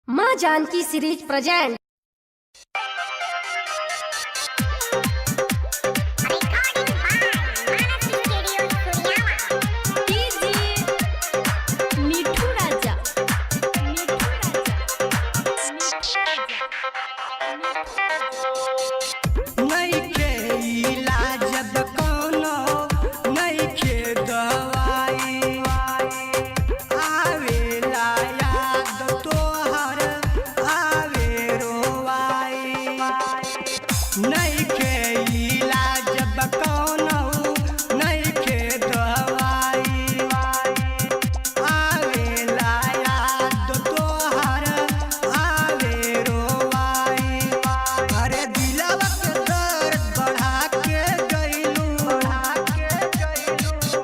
माँ Janaki series present. मिठू राजा नइखे इलाज कोनो नइखे दवाई आवेला याद तोहर आवे रोवाई नइखे इलाज कोनो नइखे दवाई आवेला याद तोहर आवे रोवाई अरे दिलवा के दर्द बढ़ा के गइलू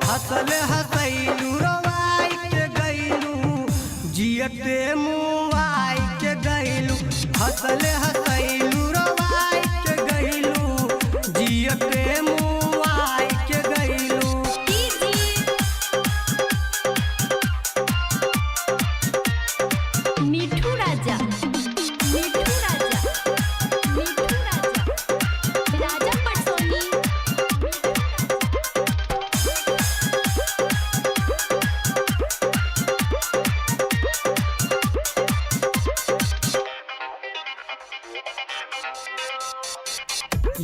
हंसले हंसैलू रोवाई के गइलू जियते मुआई के गइलू हंसले हंसैलू रोवाई के गइलू जियते मुआई के गइलू मिठू राजा राजा पटसोनी।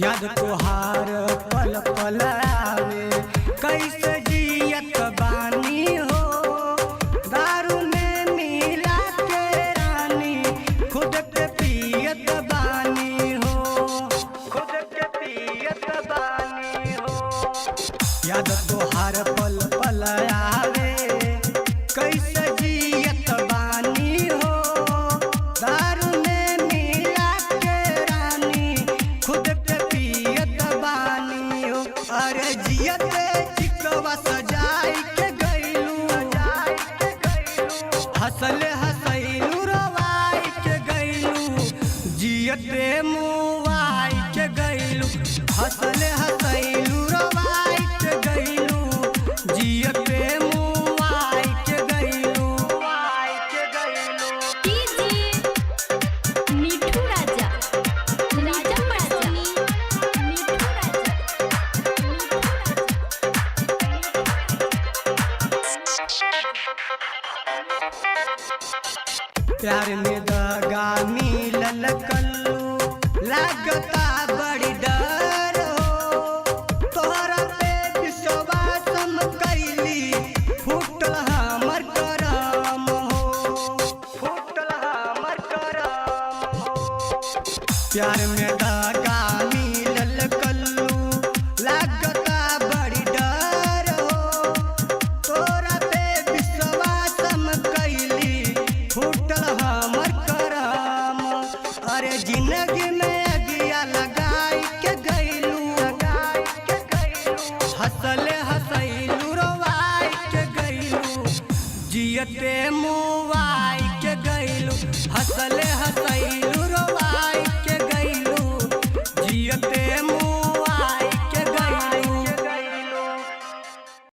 याद तोहार पल पल आवे कैसे जियत बानी हो दारू में मिला के रानी खुद के पियत बानी हो खुद के पियत बानी हो याद तोहार पल पल आवे कैसे जियत बानी हो दारू में मिला के रानी खुद के पियत बानी हो अरे जियते चिकवा सजाई के गइलू हंसले हंसैलू रोवाई के गइलू जियते मुआई के गइलू हंसले हंसैलू रोवाई के गइलू जियते मुआई के गइलू मिठू राजा पटसोनी। प्यार में दगा मिलल कल्लू लागता बड़ी डर हो तोहरा पे विश्वास हम कैली फूटल हमर करम हो फूटल हमर करम हो प्यार में दगा